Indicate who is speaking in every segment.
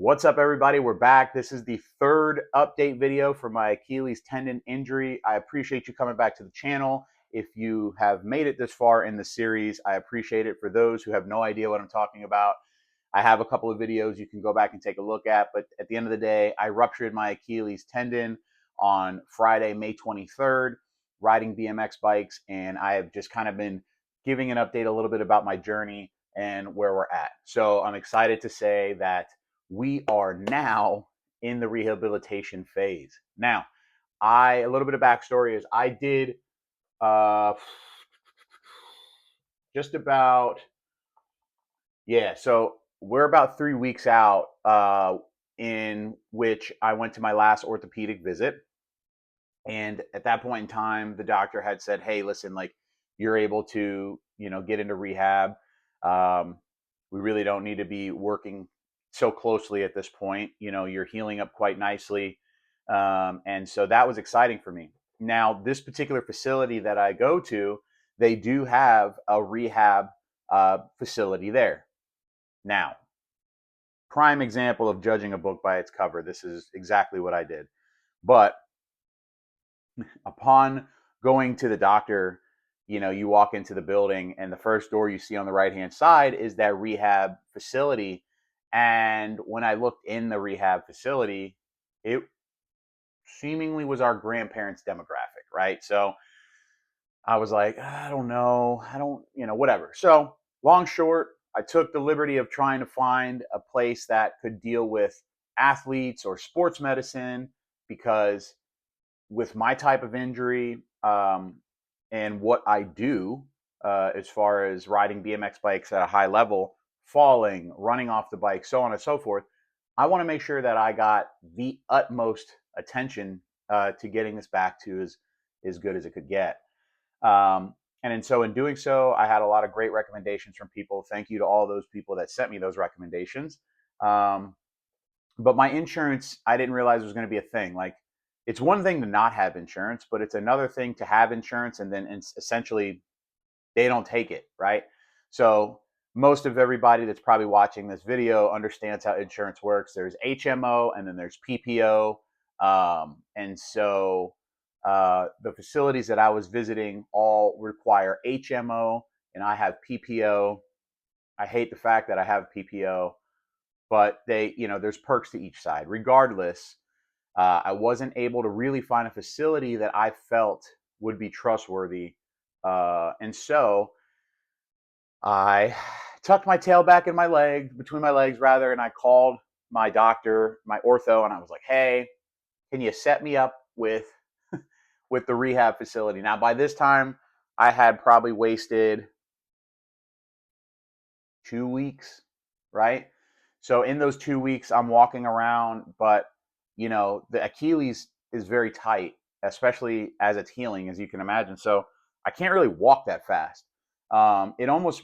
Speaker 1: What's up, everybody? We're back. This is the third update video for my Achilles tendon injury. I appreciate you coming back to the channel. If you have made it this far in the series, I appreciate it. For those who have no idea what I'm talking about, I have a couple of videos you can go back and take a look at. But at the end of the day, I ruptured my Achilles tendon on Friday, May 23rd, riding BMX bikes. And I have just kind of been giving an update a little bit about my journey and where we're at. So I'm excited to say that we are now in the rehabilitation phase. Now, a little bit of backstory is I did uh, just about, yeah, so we're about 3 weeks out in which I went to my last orthopedic visit. And at that point in time, the doctor had said, hey, listen, like you're able to, get into rehab. Um, we really don't need to be working so closely at this point. You're healing up quite nicely. And so that was exciting for me. Now, this particular facility that I go to, they do have a rehab facility there. Now, prime example of judging a book by its cover. This is exactly what I did. But upon going to the doctor, you walk into the building and the first door you see on the right hand side is that rehab facility. And when I looked in the rehab facility, it seemingly was our grandparents' demographic, right? So I was like, I don't know. I don't, whatever. So, long short, I took the liberty of trying to find a place that could deal with athletes or sports medicine because with my type of injury and what I do as far as riding BMX bikes at a high level, falling, running off the bike, so on and so forth, I want to make sure that I got the utmost attention to getting this back to as good as it could get. And so in doing so, I had a lot of great recommendations from people. Thank you to all those people that sent me those recommendations. Um, but my insurance, I didn't realize was going to be a thing. Like, it's one thing to not have insurance, but it's another thing to have insurance and then essentially they don't take it, right? So most of everybody that's probably watching this video understands how insurance works. There's HMO and then there's PPO. And so the facilities that I was visiting all require HMO and I have PPO. I hate the fact that I have PPO, but there's perks to each side. Regardless, I wasn't able to really find a facility that I felt would be trustworthy. And so I tucked my tail back in my leg, between my legs rather, and I called my doctor, my ortho, and I was like, hey, can you set me up with with the rehab facility? Now, by this time, I had probably wasted 2 weeks, right? So in those 2 weeks, I'm walking around, but the Achilles is very tight, especially as it's healing, as you can imagine. So I can't really walk that fast. It almost,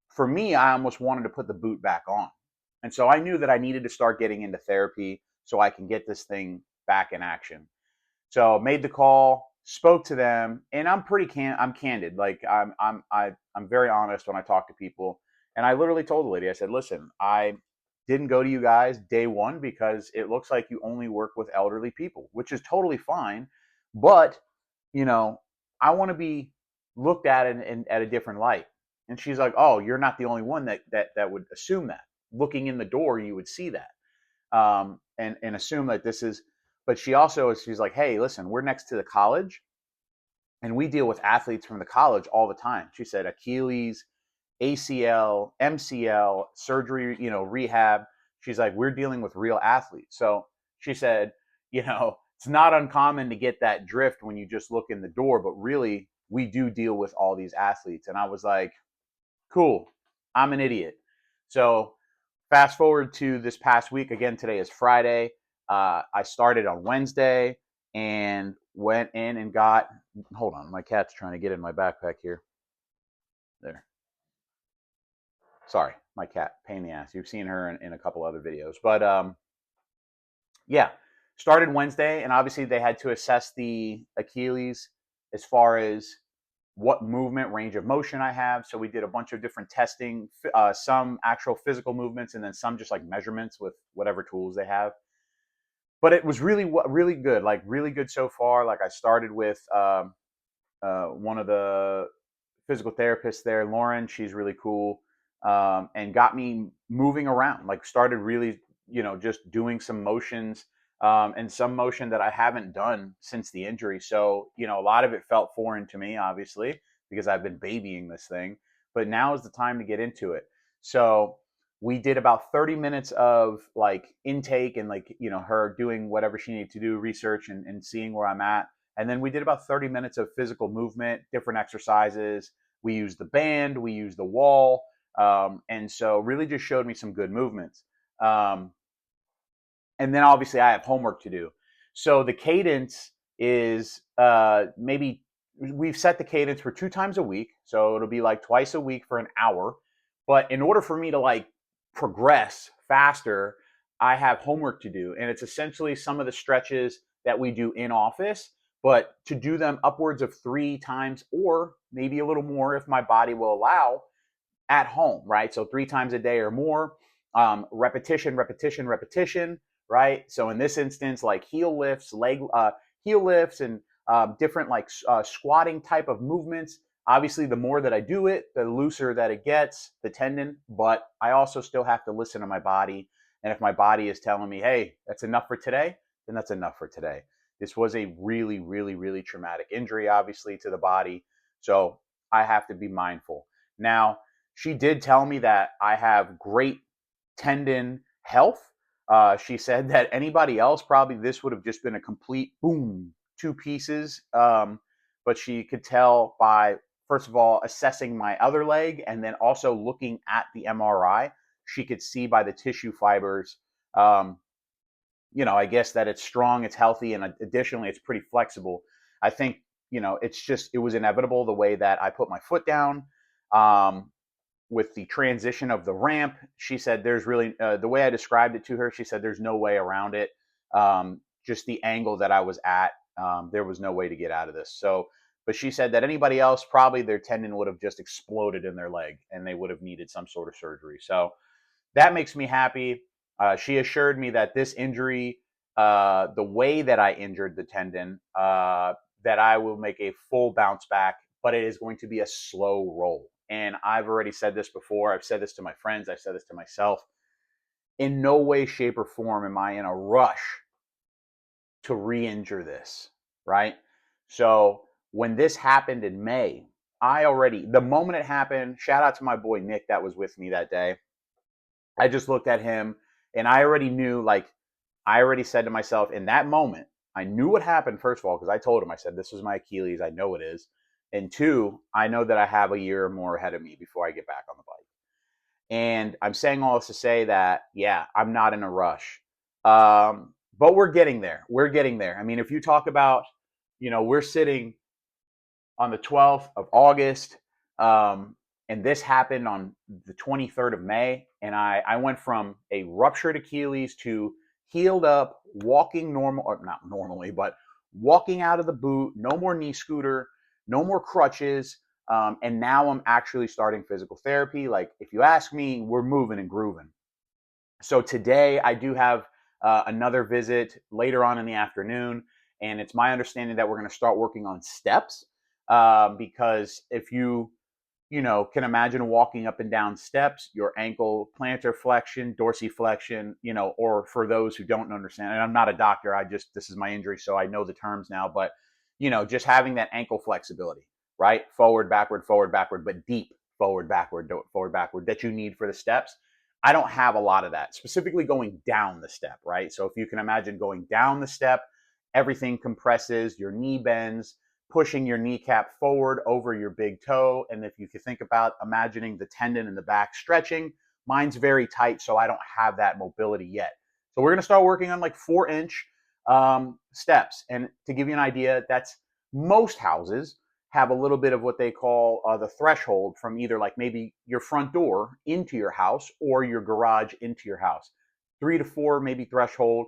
Speaker 1: for me, I almost wanted to put the boot back on. And so I knew that I needed to start getting into therapy so I can get this thing back in action. So made the call, spoke to them, and I'm candid. Like I'm very honest when I talk to people. And I literally told the lady, I said, listen, I didn't go to you guys day one because it looks like you only work with elderly people, which is totally fine. But, you know, I want to be looked at in at a different light. And she's like, oh, you're not the only one that would assume that. Looking in the door, you would see that and assume that this is. But she's like, hey, listen, we're next to the college, and we deal with athletes from the college all the time. She said Achilles, ACL, MCL, surgery, rehab. She's like, we're dealing with real athletes. So she said, it's not uncommon to get that drift when you just look in the door, but really, we do deal with all these athletes. And I was like, cool, I'm an idiot. So fast forward to this past week. Again, today is Friday. I started on Wednesday and went in and got, hold on, my cat's trying to get in my backpack here. There. Sorry, my cat, pain in the ass. You've seen her in a couple other videos. But yeah, started Wednesday, and obviously they had to assess the Achilles as far as what movement range of motion I have. So we did a bunch of different testing, some actual physical movements, and then some just like measurements with whatever tools they have. But it was really good, like really good so far. Like I started with one of the physical therapists there, Lauren. She's really cool, and got me moving around. Like started really, just doing some motions, and some motion that I haven't done since the injury. So a lot of it felt foreign to me, obviously, because I've been babying this thing. But now is the time to get into it. So we did about 30 minutes of like intake and like her doing whatever she needed to do, research and seeing where I'm at. And then we did about 30 minutes of physical movement, different exercises. We used the band, we used the wall. And so really just showed me some good movements. Um, and then obviously I have homework to do. So the cadence is maybe we've set the cadence for 2 times a week. So it'll be like twice a week for an hour. But in order for me to like progress faster, I have homework to do. And it's essentially some of the stretches that we do in office, but to do them upwards of 3 times or maybe a little more if my body will allow at home, right? So 3 times a day or more, repetition, repetition, repetition, right? So in this instance, like heel lifts, heel lifts, and different like squatting type of movements. Obviously, the more that I do it, the looser that it gets, the tendon. But I also still have to listen to my body. And if my body is telling me, hey, that's enough for today, then that's enough for today. This was a really, really, really traumatic injury, obviously, to the body. So I have to be mindful. Now, she did tell me that I have great tendon health. She said that anybody else, probably this would have just been a complete boom, 2 pieces. But she could tell by, first of all, assessing my other leg and then also looking at the MRI. She could see by the tissue fibers, I guess that it's strong, it's healthy, and additionally, it's pretty flexible. I think, it was inevitable the way that I put my foot down. With the transition of the ramp, she said there's really, the way I described it to her, she said there's no way around it. Just the angle that I was at, there was no way to get out of this. So, but she said that anybody else, probably their tendon would have just exploded in their leg and they would have needed some sort of surgery. So that makes me happy. She assured me that this injury, the way that I injured the tendon, that I will make a full bounce back, but it is going to be a slow roll. And I've already said this before. I've said this to my friends. I've said this to myself. In no way, shape, or form am I in a rush to re-injure this, right? So when this happened in May, the moment it happened, shout out to my boy Nick that was with me that day. I just looked at him and I already knew, like, I already said to myself in that moment, I knew what happened, first of all, because I told him, I said, this was my Achilles. I know it is. And two, I know that I have a year or more ahead of me before I get back on the bike. And I'm saying all this to say that, yeah, I'm not in a rush. But we're getting there. We're getting there. I mean, if you talk about, we're sitting on the 12th of August. And this happened on the 23rd of May. And I went from a ruptured Achilles to healed up, walking normal, or not normally, but walking out of the boot, no more knee scooter, no more crutches. And now I'm actually starting physical therapy. Like, if you ask me, we're moving and grooving. So today I do have another visit later on in the afternoon. And it's my understanding that we're going to start working on steps, because if can imagine walking up and down steps, your ankle plantar flexion, dorsiflexion, or for those who don't understand, and I'm not a doctor, this is my injury, so I know the terms now, but, just having that ankle flexibility, right? Forward, backward, but deep forward, backward, that you need for the steps. I don't have a lot of that, specifically going down the step, right? So if you can imagine going down the step, everything compresses, your knee bends, pushing your kneecap forward over your big toe. And if you can think about imagining the tendon in the back stretching, mine's very tight, so I don't have that mobility yet. So we're going to start working on like 4-inch steps. And to give you an idea, that's most houses have a little bit of what they call the threshold from either like maybe your front door into your house or your garage into your house. 3 to 4 maybe threshold.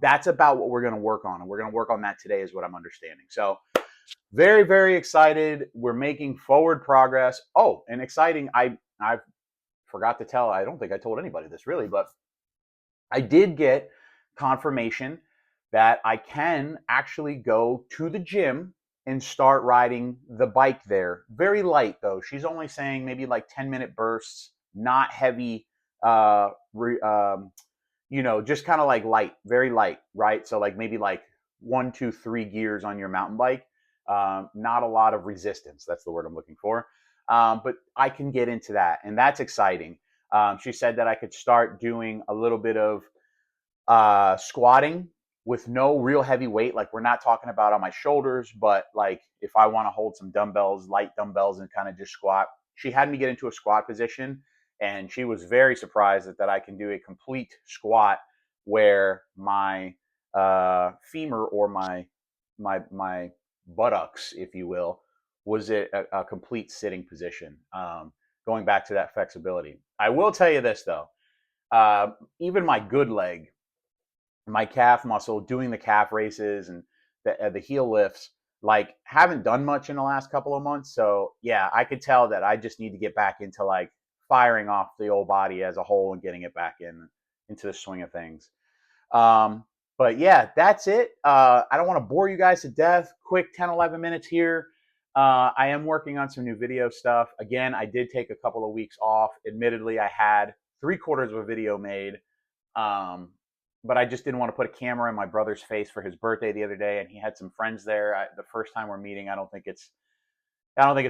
Speaker 1: That's about what we're going to work on. And we're going to work on that today is what I'm understanding. So very, very excited. We're making forward progress. Oh, and exciting. I forgot to tell. I don't think I told anybody this really, but I did get confirmation that I can actually go to the gym and start riding the bike there. Very light though. She's only saying maybe like 10-minute bursts, not heavy. Re, just kind of like light, very light, right? So like maybe like 1, 2, 3 gears on your mountain bike. Not a lot of resistance. That's the word I'm looking for. But I can get into that, and that's exciting. She said that I could start doing a little bit of squatting with no real heavy weight. Like we're not talking about on my shoulders, but like if I want to hold some dumbbells, light dumbbells, and kind of just squat. She had me get into a squat position, and she was very surprised that I can do a complete squat where my femur or my buttocks, if you will, was a complete sitting position. Going back to that flexibility, I will tell you this though. Even my good leg, my calf muscle, doing the calf races and the heel lifts, like haven't done much in the last couple of months. So yeah, I could tell that I just need to get back into like firing off the old body as a whole and getting it back into the swing of things. Um, but yeah, that's it. I don't want to bore you guys to death. Quick 10, 11 minutes here. I am working on some new video stuff. Again, I did take a couple of weeks off. Admittedly, I had 3/4 of a video made. Um, but I just didn't want to put a camera in my brother's face for his birthday the other day, and he had some friends there. The first time we're meeting, I don't think it's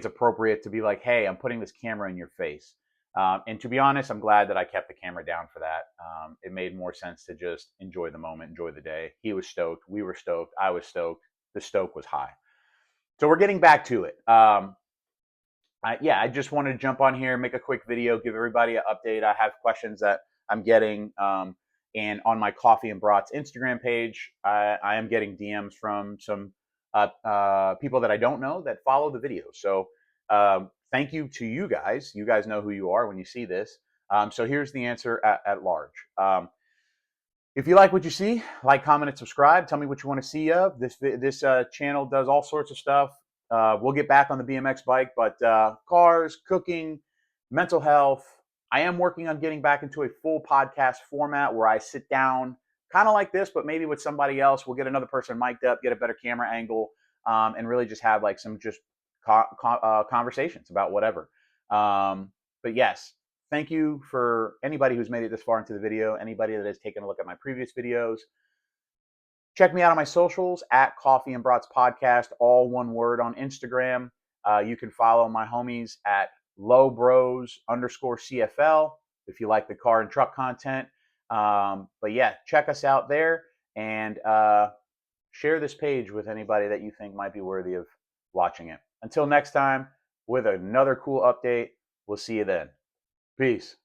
Speaker 1: appropriate to be like, "Hey, I'm putting this camera in your face." And to be honest, I'm glad that I kept the camera down for that. It made more sense to just enjoy the moment, enjoy the day. He was stoked, we were stoked, I was stoked. The stoke was high. So we're getting back to it. I just wanted to jump on here, make a quick video, give everybody an update. I have questions that I'm getting. And on my Coffee and Brats Instagram page, I am getting DMs from some people that I don't know that follow the video. So thank you to you guys. You guys know who you are when you see this. So here's the answer at large. If you like what you see, like, comment, and subscribe. Tell me what you want to see of. This channel does all sorts of stuff. We'll get back on the BMX bike, but cars, cooking, mental health. I am working on getting back into a full podcast format where I sit down, kind of like this, but maybe with somebody else. We'll get another person mic'd up, get a better camera angle, and really just have like some just conversations about whatever. But yes, thank you for anybody who's made it this far into the video, anybody that has taken a look at my previous videos. Check me out on my socials at Coffee and Brats Podcast, all one word on Instagram. You can follow my homies at lowbros_CFL if you like the car and truck content. But yeah, check us out there and share this page with anybody that you think might be worthy of watching it. Until next time, with another cool update, we'll see you then. Peace.